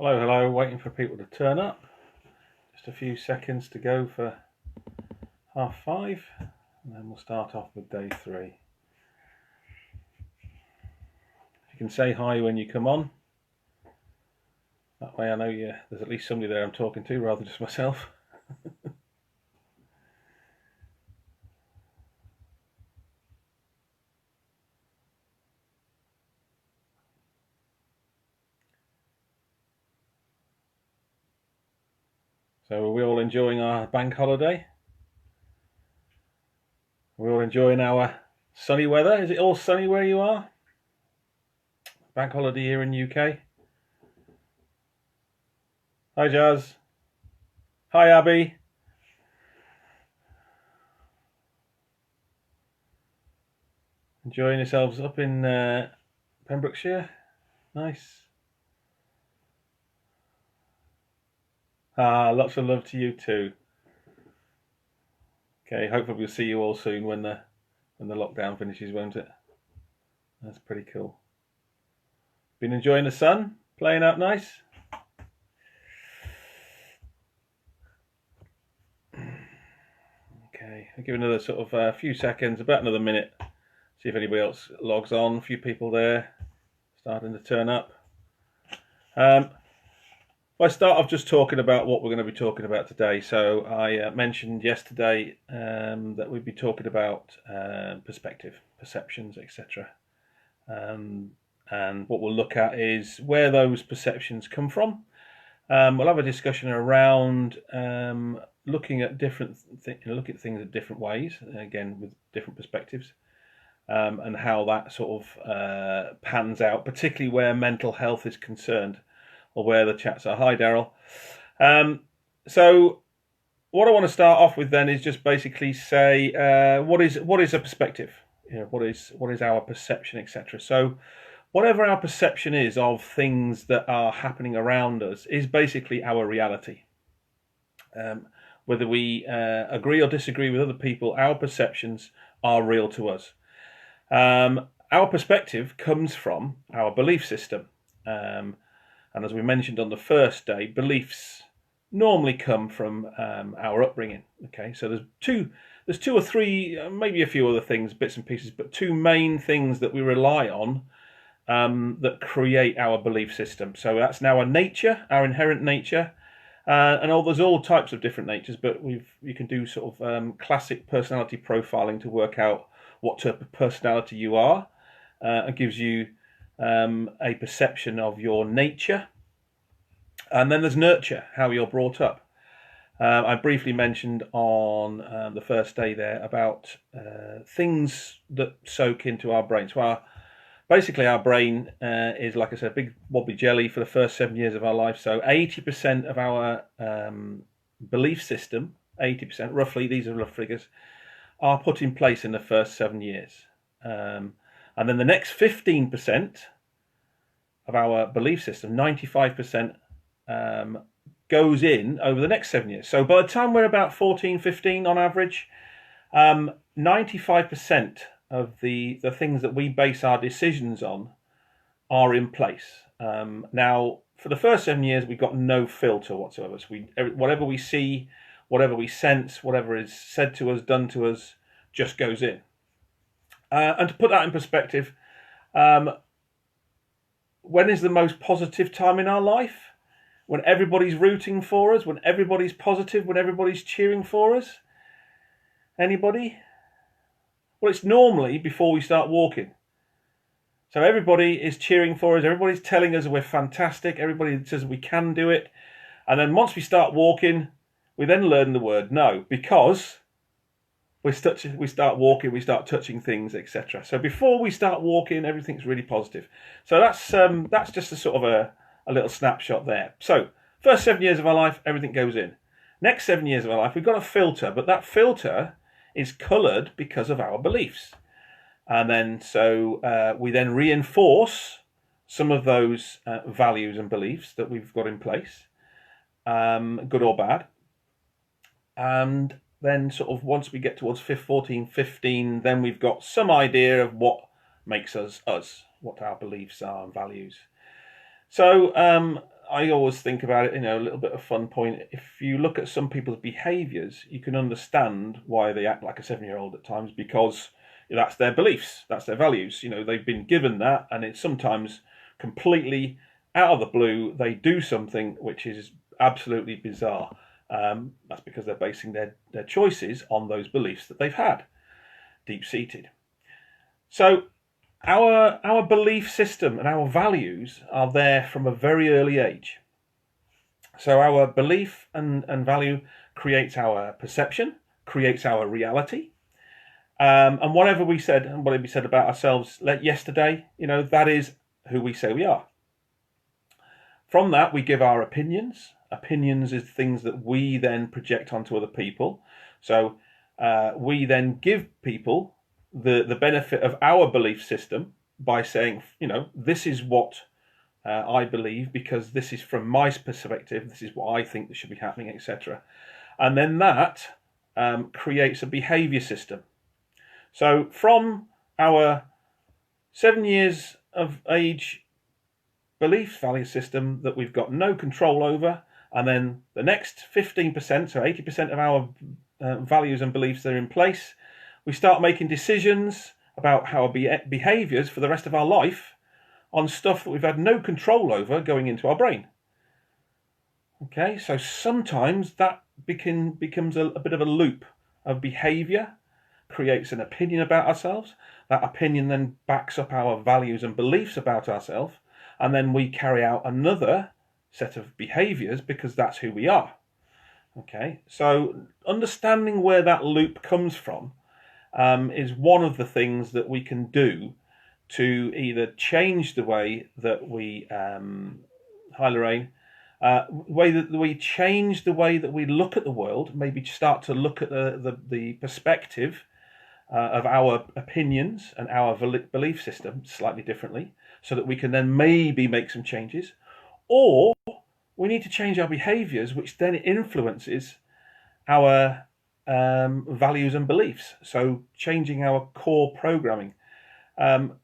Hello, hello, waiting for people to turn up. Just a few seconds to go for 5:30, and then we'll start off with day 3. If you can say hi when you come on, that way I know there's at least somebody there I'm talking to rather than just myself. So are we all enjoying our bank holiday? Are we all enjoying our sunny weather? Is it all sunny where you are? Bank holiday here in UK. Hi Jazz. Hi Abby. Enjoying yourselves up in Pembrokeshire? Nice. Lots of love to you too. Okay, hopefully we'll see you all soon when the lockdown finishes, won't it? That's pretty cool. Been enjoying the sun? Playing out nice? Okay, I'll give another sort of a few seconds, about another minute. See if anybody else logs on. A few people there starting to turn up. I start off just talking about what we're going to be talking about today. So I mentioned yesterday that we'd be talking about perspective, perceptions, etc. And what we'll look at is where those perceptions come from. We'll have a discussion around looking at look at things at different ways, again with different perspectives, and how that sort of pans out, particularly where mental health is concerned, or where the chats are. Hi, Daryl. So what I want to start off with then is just basically say what is a perspective? What is our perception, etc. So whatever our perception is of things that are happening around us is basically our reality. Whether we agree or disagree with other people, our perceptions are real to us. Our perspective comes from our belief system. And as we mentioned on the first day, beliefs normally come from our upbringing. Okay, so there's two or three, maybe a few other things, bits and pieces, but two main things that we rely on that create our belief system. So that's now our nature, our inherent nature, and there's all types of different natures. But you can do sort of classic personality profiling to work out what type of personality you are. It gives you a perception of your nature. And then there's nurture, how you're brought up. I briefly mentioned on the first day there about things that soak into our brain. So basically our brain is, like I said, a big wobbly jelly for the first 7 years of our life. So 80% of our belief system, 80% roughly, these are rough figures, are put in place in the first 7 years. And then the next 15% of our belief system, 95%, goes in over the next 7 years. So by the time we're about 14, 15 on average, 95% of the things that we base our decisions on are in place. Now, for the first 7 years, we've got no filter whatsoever. So whatever we see, whatever we sense, whatever is said to us, done to us, just goes in. And to put that in perspective, when is the most positive time in our life? When everybody's rooting for us, when everybody's positive, when everybody's cheering for us? Anybody? Well, it's normally before we start walking. So everybody is cheering for us, everybody's telling us we're fantastic, everybody says we can do it. And then once we start walking, we then learn the word no, because we start walking, we start touching things, etc. So before we start walking, everything's really positive. So that's just a sort of a little snapshot there. So first 7 years of our life, everything goes in. Next 7 years of our life, we've got a filter, but that filter is coloured because of our beliefs. And then so we then reinforce some of those values and beliefs that we've got in place, good or bad. And then sort of once we get towards 14, 15, then we've got some idea of what makes us us, what our beliefs are and values. So I always think about it, a little bit of fun point. If you look at some people's behaviours, you can understand why they act like a 7-year-old at times, because that's their beliefs, that's their values. They've been given that, and it's sometimes completely out of the blue. They do something which is absolutely bizarre. That's because they're basing their choices on those beliefs that they've had, deep-seated. So our belief system and our values are there from a very early age. So our belief and value creates our perception, creates our reality. And whatever we said and whatever we said about ourselves yesterday, that is who we say we are. From that, we give our opinions. Opinions is things that we then project onto other people. So we then give people the benefit of our belief system by saying, this is what I believe, because this is from my perspective, this is what I think that should be happening, etc. And then that creates a behavior system. So from our 7 years of age belief value system that we've got no control over, and then the next 15%, so 80% of our values and beliefs that are in place, we start making decisions about our behaviours for the rest of our life on stuff that we've had no control over going into our brain. Okay, so sometimes that becomes a bit of a loop of behaviour, creates an opinion about ourselves. That opinion then backs up our values and beliefs about ourselves, and then we carry out another set of behaviours because that's who we are. Okay, so understanding where that loop comes from is one of the things that we can do to either change the way that we, hi Lorraine, way that we change the way that we look at the world, maybe start to look at the perspective of our opinions and our belief system slightly differently, so that we can then maybe make some changes, or we need to change our behaviours, which then influences our values and beliefs. So changing our core programming. I'm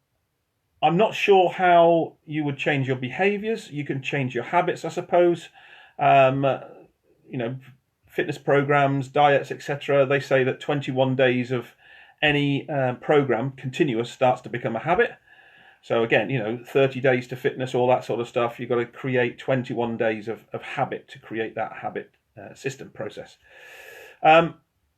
not sure how you would change your behaviours. You can change your habits, I suppose. Fitness programs, diets, etc. They say that 21 days of any program continuous starts to become a habit. So again, 30 days to fitness, all that sort of stuff. You've got to create 21 days of habit to create that habit system process.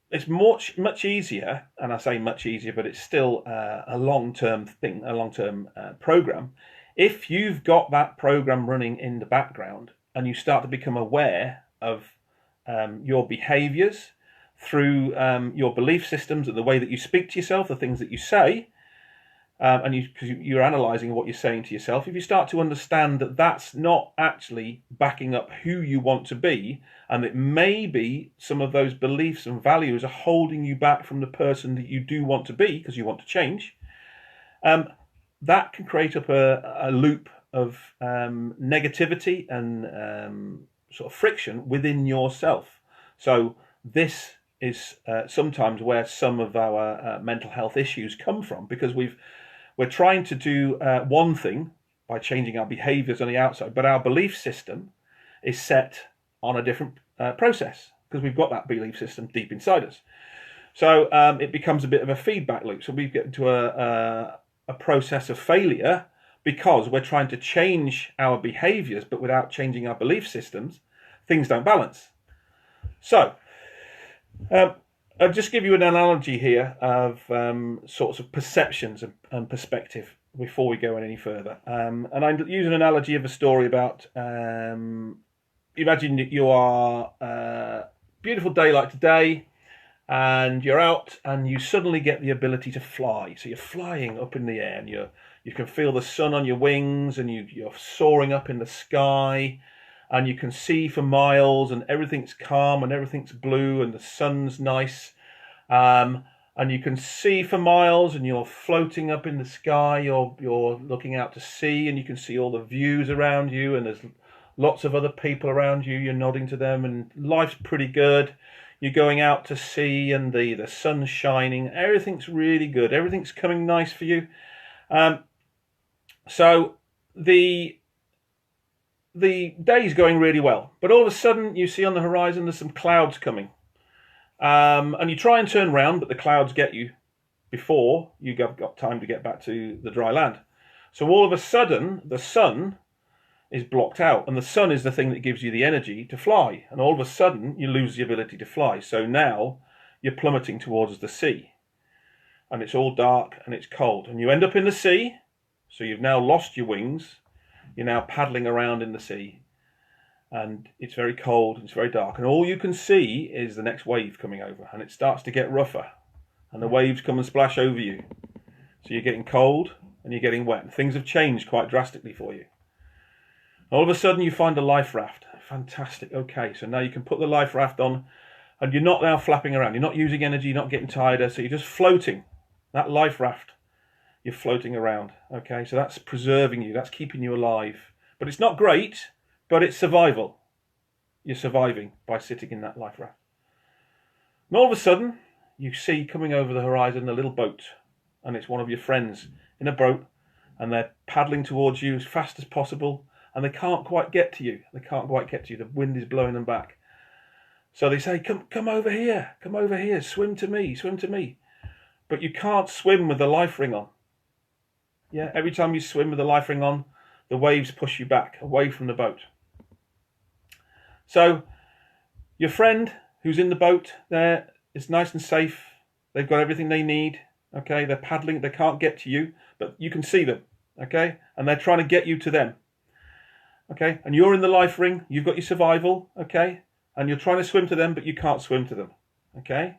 It's much easier, and I say much easier, but it's still a long-term thing, a long-term program. If you've got that program running in the background and you start to become aware of your behaviors through your belief systems and the way that you speak to yourself, the things that you say, and because you're analysing what you're saying to yourself, if you start to understand that that's not actually backing up who you want to be, and that maybe some of those beliefs and values are holding you back from the person that you do want to be because you want to change, that can create up a loop of negativity and sort of friction within yourself. So this is sometimes where some of our mental health issues come from, because we're trying to do one thing by changing our behaviours on the outside, but our belief system is set on a different process because we've got that belief system deep inside us. So it becomes a bit of a feedback loop. So we get into a process of failure because we're trying to change our behaviours, but without changing our belief systems, things don't balance. So I'll just give you an analogy here of sorts of perceptions and perspective before we go any further. And I use an analogy of a story about, imagine that you are a beautiful day like today, and you're out and you suddenly get the ability to fly. So you're flying up in the air, and you can feel the sun on your wings, and you're soaring up in the sky, and you can see for miles, and everything's calm and everything's blue and the sun's nice, and you can see for miles, and you're floating up in the sky, you're looking out to sea, and you can see all the views around you, and there's lots of other people around you, you're nodding to them, and life's pretty good. You're going out to sea, and the sun's shining, everything's really good, everything's coming nice for you. So the the day's going really well, but all of a sudden you see on the horizon there's some clouds coming. And you try and turn round, but the clouds get you before you got time to get back to the dry land. So all of a sudden, the sun is blocked out, and the sun is the thing that gives you the energy to fly. And all of a sudden, you lose the ability to fly. So now you're plummeting towards the sea, and it's all dark and it's cold, and you end up in the sea. So you've now lost your wings. You're now paddling around in the sea, and it's very cold and it's very dark, and all you can see is the next wave coming over, and it starts to get rougher, and the waves come and splash over you. So you're getting cold and you're getting wet. Things have changed quite drastically for you. All of a sudden you find a life raft. Fantastic. Okay, so now you can put the life raft on, and you're not now flapping around. You're not using energy, you're not getting tired, so you're just floating. That life raft, you're floating around. Okay, so that's preserving you, that's keeping you alive. But it's not great, but it's survival. You're surviving by sitting in that life raft. And all of a sudden, you see coming over the horizon a little boat, and it's one of your friends in a boat, and they're paddling towards you as fast as possible, and they can't quite get to you. They can't quite get to you. The wind is blowing them back. So they say, come over here, swim to me. But you can't swim with the life ring on. Yeah, every time you swim with the life ring on, the waves push you back, away from the boat. So your friend who's in the boat there is nice and safe. They've got everything they need. Okay, they're paddling. They can't get to you, but you can see them. Okay, and they're trying to get you to them. Okay, and you're in the life ring. You've got your survival. Okay, and you're trying to swim to them, but you can't swim to them. Okay,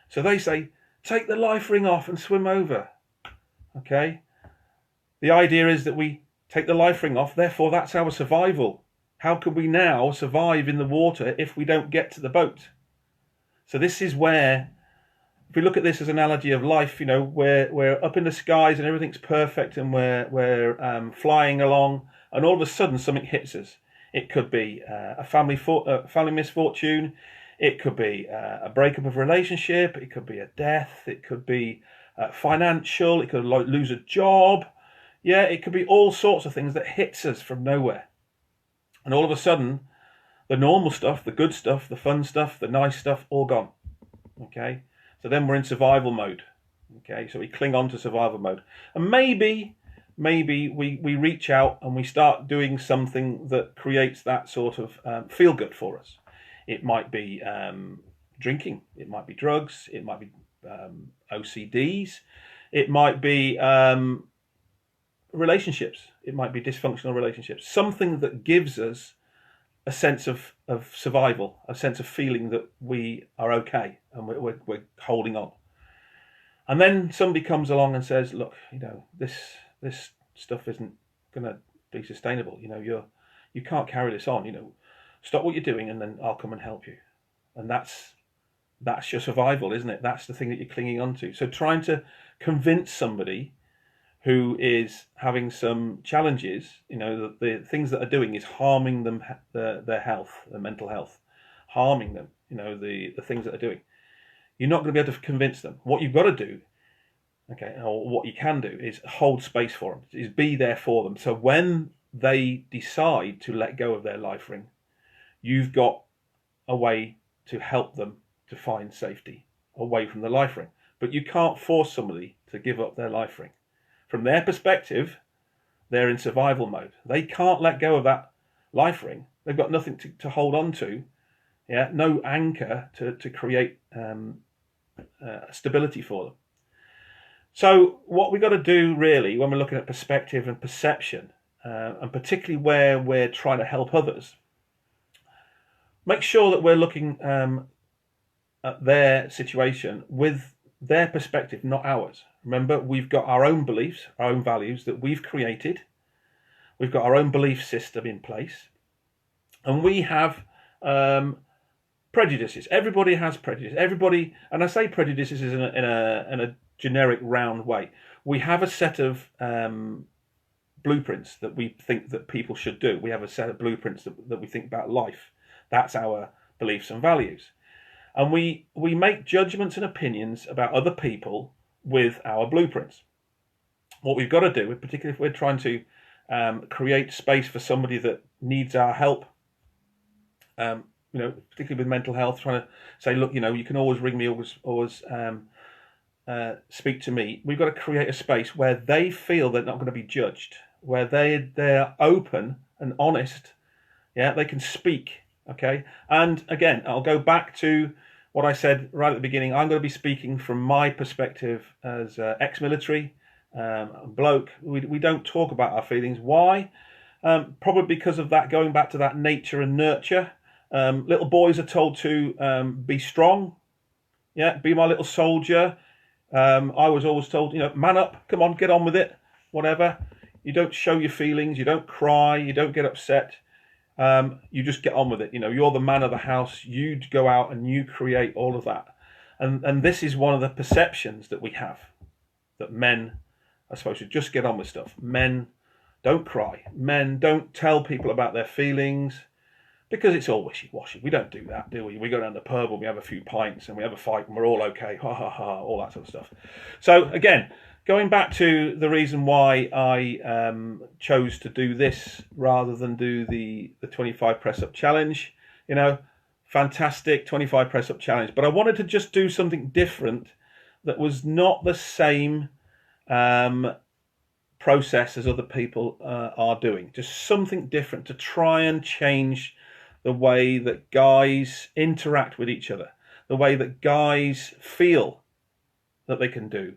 so they say, take the life ring off and swim over. Okay, the idea is that we take the life ring off. Therefore, that's our survival. How can we now survive in the water if we don't get to the boat? So this is where, if we look at this as an analogy of life, you know, we're up in the skies and everything's perfect, and we're flying along, and all of a sudden something hits us. It could be a family misfortune. It could be a breakup of a relationship. It could be a death. It could be financial. It could lose a job. Yeah, it could be all sorts of things that hits us from nowhere. And all of a sudden, the normal stuff, the good stuff, the fun stuff, the nice stuff, all gone. Okay, so then we're in survival mode. Okay, so we cling on to survival mode. And maybe we reach out and we start doing something that creates that sort of feel good for us. It might be drinking, it might be drugs, it might be OCDs, it might be relationships, it might be dysfunctional relationships, something that gives us a sense of survival, a sense of feeling that we are okay and we're holding on. And then somebody comes along and says, look, you know, this stuff isn't going to be sustainable. You know, you can't carry this on. You know, stop what you're doing and then I'll come and help you. And that's your survival, isn't it? That's the thing that you're clinging on to. So trying to convince somebody who is having some challenges, you know, that the things that are doing is harming them, their health, their mental health, harming them, you know, the things that are doing. You're not going to be able to convince them. What you've got to do, okay, or what you can do, is hold space for them, is be there for them. So when they decide to let go of their life ring, you've got a way to help them to find safety away from the life ring. But you can't force somebody to give up their life ring. From their perspective, they're in survival mode. They can't let go of that life ring. They've got nothing to hold on to. Yeah, no anchor to create stability for them. So what we've got to do really when we're looking at perspective and perception, and particularly where we're trying to help others, make sure that we're looking at their situation with their perspective, not ours. Remember, we've got our own beliefs, our own values that we've created. We've got our own belief system in place. And we have prejudices. Everybody has prejudice. Everybody, and I say prejudices in a generic, round way. We have a set of blueprints that we think that people should do. We have a set of blueprints that we think about life. That's our beliefs and values. And we make judgments and opinions about other people with our blueprints. What we've got to do, particularly if we're trying to create space for somebody that needs our help. Particularly with mental health, trying to say, look, you can always ring me, always speak to me. We've got to create a space where they feel they're not going to be judged, where they're open and honest. Yeah, they can speak. Okay, and again, I'll go back to what I said right at the beginning. I'm going to be speaking from my perspective as ex-military bloke. We don't talk about our feelings. Why? Probably because of that, going back to that nature and nurture. Little boys are told to be strong. Yeah, be my little soldier. I was always told, man up, come on, get on with it, whatever. You don't show your feelings, you don't cry, you don't get upset. You just get on with it. You're the man of the house. You go out and you create all of that. And this is one of the perceptions that we have, that men are supposed to just get on with stuff. Men don't cry. Men don't tell people about their feelings, because it's all wishy-washy. We don't do that, do we? We go down the pub and we have a few pints and we have a fight and we're all okay. Ha, ha, ha, all that sort of stuff. So, again, going back to the reason why I chose to do this rather than do the 25 press-up challenge, fantastic 25 press-up challenge. But I wanted to just do something different that was not the same process as other people are doing. Just something different to try and change the way that guys interact with each other, the way that guys feel that they can do,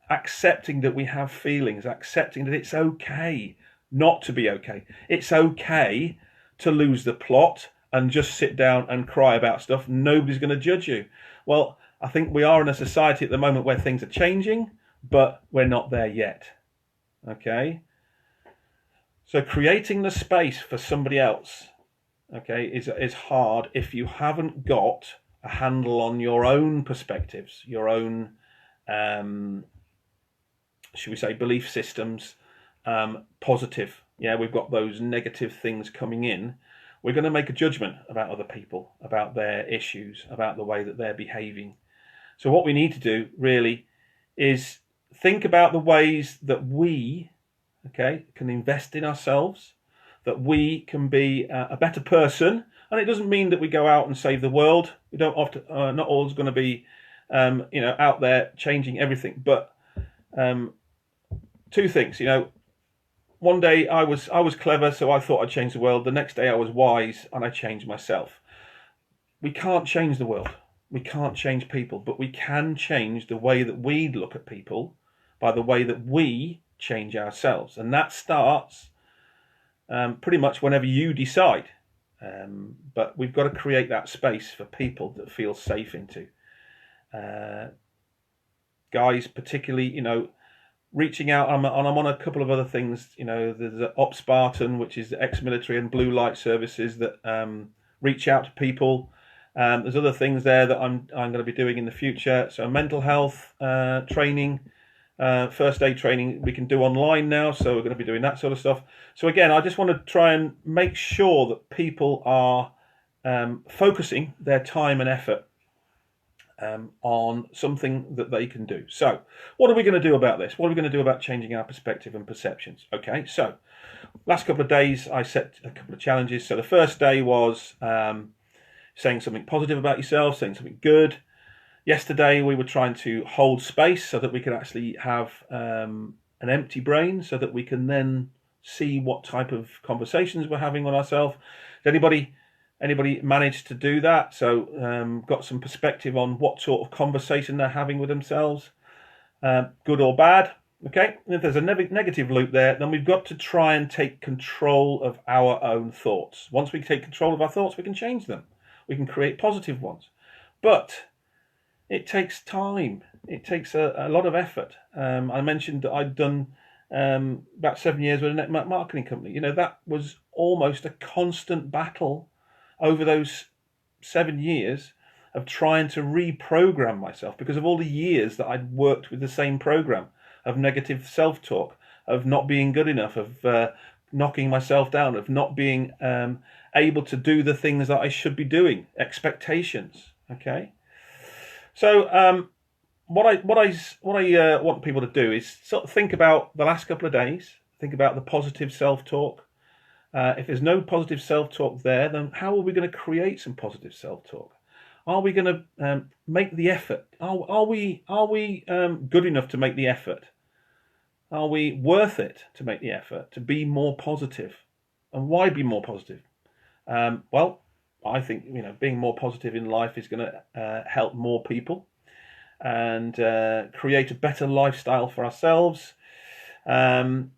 accepting that we have feelings, accepting that it's okay not to be okay. It's okay to lose the plot and just sit down and cry about stuff. Nobody's going to judge you. Well, I think we are in a society at the moment where things are changing, but we're not there yet. Okay? So creating the space for somebody else, okay, is hard if you haven't got a handle on your own perspectives, your own, should we say, belief systems, positive. Yeah, we've got those negative things coming in. We're going to make a judgment about other people, about their issues, about the way that they're behaving. So what we need to do really is think about the ways that we, can invest in ourselves, that we can be a better person. And it doesn't mean that we go out and save the world. We don't often, not always going to be, out there changing everything. But two things, one day I was clever, so I thought I'd change the world. The next day I was wise and I changed myself. We can't change the world. We can't change people, but we can change the way that we look at people by the way that we change ourselves. And that starts pretty much whenever you decide. But we've got to create that space for people that feel safe into. Guys, particularly, reaching out, and I'm on a couple of other things. There's Op Spartan, which is the ex-military and blue light services that reach out to people. There's other things there that I'm going to be doing in the future. So mental health training, first aid training we can do online now. So we're going to be doing that sort of stuff. So again, I just want to try and make sure that people are focusing their time and effort on something that they can do. So what are we going to do about this? What are we going to do about changing our perspective and perceptions? Okay, so last couple of days I set a couple of challenges. So the first day was saying something positive about yourself, saying something good. Yesterday we were trying to hold space so that we could actually have an empty brain, so that we can then see what type of conversations we're having on ourselves. Did anybody managed to do that? So got some perspective on what sort of conversation they're having with themselves, good or bad. Okay, and if there's a negative loop there, then we've got to try and take control of our own thoughts. Once we take control of our thoughts, we can change them. We can create positive ones. But it takes time. It takes a lot of effort. I mentioned that I'd done about 7 years with a network marketing company. That was almost a constant battle over those 7 years of trying to reprogram myself because of all the years that I'd worked with the same program of negative self-talk, of not being good enough, of knocking myself down, of not being able to do the things that I should be doing, expectations. Okay, so what I want people to do is sort of think about the last couple of days. Think about the positive self-talk. If there's no positive self-talk there, then how are we going to create some positive self-talk? Are we going to make the effort? Are we good enough to make the effort? Are we worth it to make the effort to be more positive? And why be more positive? Well, I think being more positive in life is going to help more people and create a better lifestyle for ourselves. And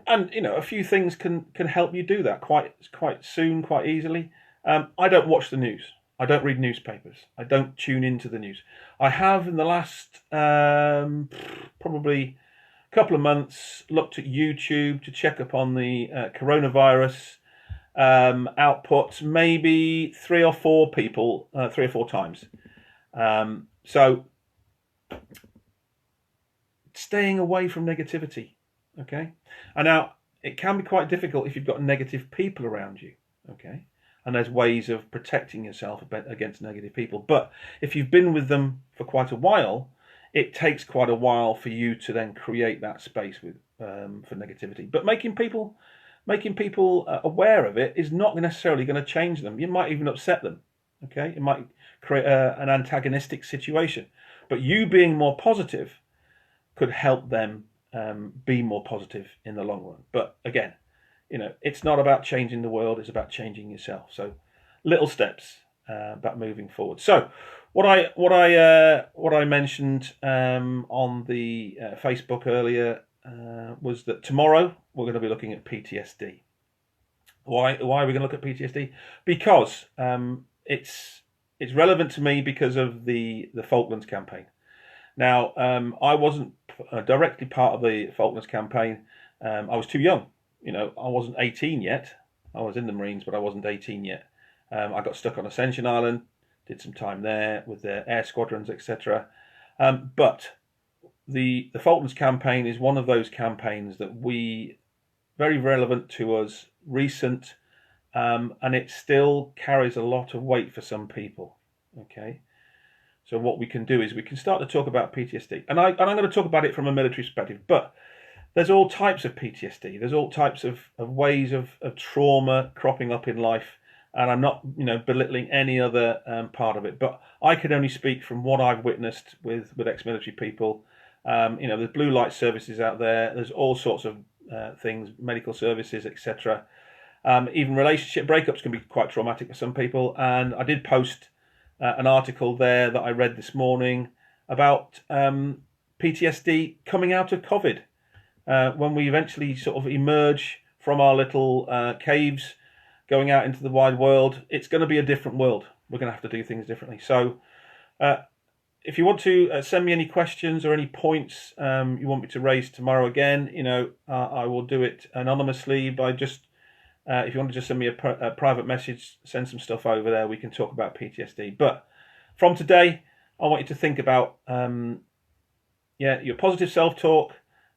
a few things can help you do that quite soon, quite easily. I don't watch the news. I don't read newspapers. I don't tune into the news. I have in the last probably couple of months looked at YouTube to check up on the coronavirus output, maybe three or four times. So staying away from negativity, okay? And now it can be quite difficult if you've got negative people around you, okay? And there's ways of protecting yourself against negative people. But if you've been with them for quite a while, it takes quite a while for you to then create that space for negativity. But making people aware of it is not necessarily going to change them. You might even upset them. Okay, it might create an antagonistic situation. But you being more positive could help them be more positive in the long run. But again, it's not about changing the world; it's about changing yourself. So, little steps about moving forward. So, what I mentioned on the Facebook earlier was that tomorrow we're going to be looking at PTSD. Why are we going to look at PTSD? Because it's relevant to me because of the Falklands campaign. Now, I wasn't directly part of the Falklands campaign. I was too young. I wasn't 18 yet. I was in the Marines, but I wasn't 18 yet. I got stuck on Ascension Island, did some time there with their air squadrons, etc. But the Falklands campaign is one of those campaigns that very relevant to us, recent, and it still carries a lot of weight for some people. Okay, so what we can do is we can start to talk about PTSD, and I'm going to talk about it from a military perspective, but there's all types of PTSD. There's all types of ways of trauma cropping up in life. And I'm not, belittling any other part of it, but I can only speak from what I've witnessed with ex-military people. There's blue light services out there. There's all sorts of things, medical services, etc. Even relationship breakups can be quite traumatic for some people. And I did post an article there that I read this morning about PTSD coming out of COVID. When we eventually sort of emerge from our little caves, going out into the wide world, it's going to be a different world. We're going to have to do things differently. So if you want to send me any questions or any points you want me to raise tomorrow again, I will do it anonymously by just, if you want to just send me a private message, send some stuff over there, we can talk about PTSD. But from today, I want you to think about your positive self-talk,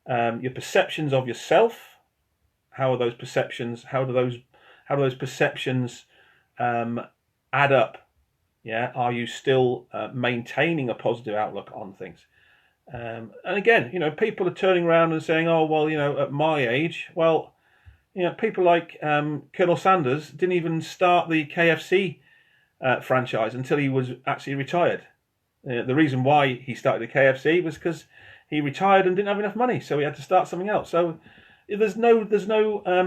your perceptions of yourself. How are those perceptions? How do those perceptions add up? Yeah, are you still maintaining a positive outlook on things? And again, people are turning around and saying, "Oh, well, at my age, well, people like Colonel Sanders didn't even start the KFC franchise until he was actually retired. The reason why he started the KFC was because he retired and didn't have enough money, so he had to start something else. So there's no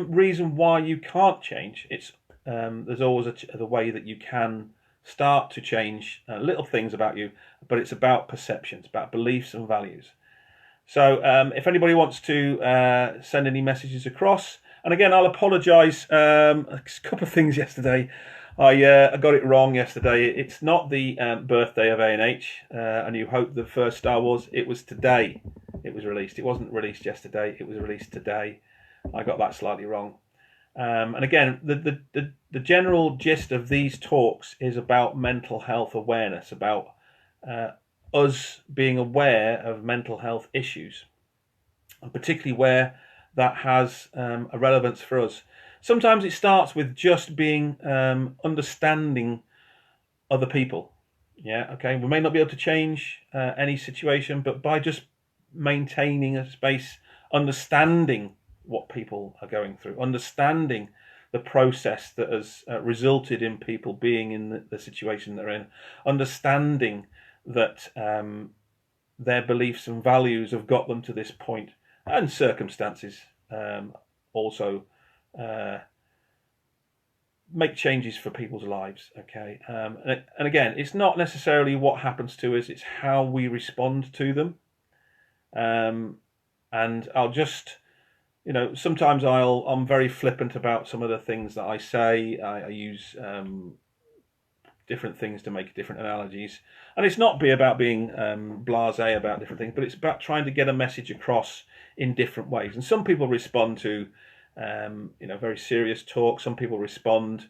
reason why you can't change. There's always the way that you can start to change little things about you, but it's about perceptions, about beliefs and values. So if anybody wants to send any messages across, and again, I'll apologise. A couple of things yesterday. I got it wrong yesterday. It's not the birthday of A&H, A New Hope, the first Star Wars. It was today it was released. It wasn't released yesterday. It was released today. I got that slightly wrong. And again, the general gist of these talks is about mental health awareness, about us being aware of mental health issues, and particularly where that has a relevance for us. Sometimes it starts with just being understanding other people. Yeah, okay. We may not be able to change any situation, but by just maintaining a space, understanding what people are going through, understanding the process that has resulted in people being in the situation they're in, understanding that their beliefs and values have got them to this point, and circumstances also make changes for people's lives. Okay, and again, it's not necessarily what happens to us; it's how we respond to them. And I'll just, sometimes I'm very flippant about some of the things that I say. I use different things to make different analogies, and it's not about being blasé about different things, but it's about trying to get a message across in different ways. And some people respond to very serious talk. Some people respond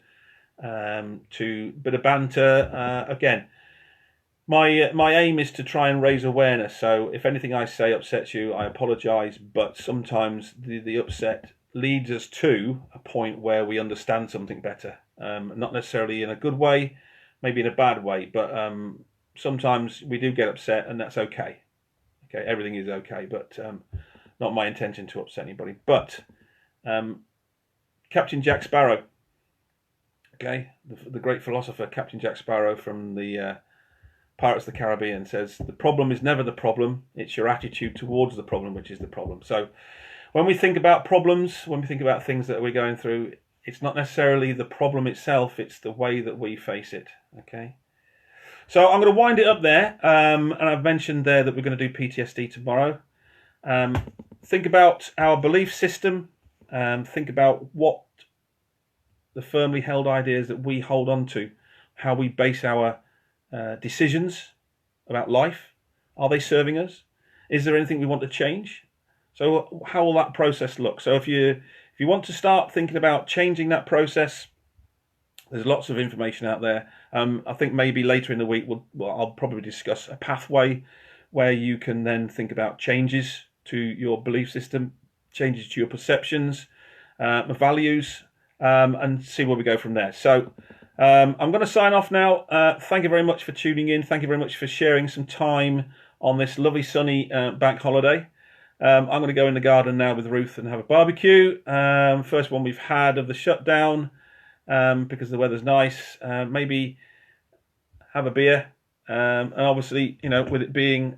to a bit of banter. Again, my aim is to try and raise awareness. So if anything I say upsets you, I apologise. But sometimes the upset leads us to a point where we understand something better. Not necessarily in a good way, maybe in a bad way, but sometimes we do get upset, and that's okay. Okay, everything is okay, but not my intention to upset anybody. But Captain Jack Sparrow, okay, the great philosopher Captain Jack Sparrow from the Pirates of the Caribbean says, the problem is never the problem, it's your attitude towards the problem which is the problem. So when we think about problems, when we think about things that we're going through, it's not necessarily the problem itself, it's the way that we face it. Okay, so I'm going to wind it up there, and I've mentioned there that we're going to do PTSD tomorrow. Think about our belief system, think about what the firmly held ideas that we hold on to, how we base our decisions about life. Are they serving us? Is there anything we want to change? So how will that process look? So if you want to start thinking about changing that process, there's lots of information out there. I think maybe later in the week I'll probably discuss a pathway where you can then think about changes to your belief system, changes to your perceptions, values, and see where we go from there. So I'm going to sign off now. Thank you very much for tuning in. Thank you very much for sharing some time on this lovely sunny bank holiday. I'm going to go in the garden now with Ruth and have a barbecue. First one we've had of the shutdown, because the weather's nice. Maybe have a beer. And obviously, with it being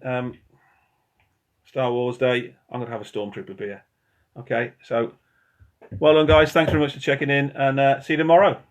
Star Wars Day, I'm going to have a Stormtrooper beer. Okay, so well done, guys. Thanks very much for checking in, and see you tomorrow.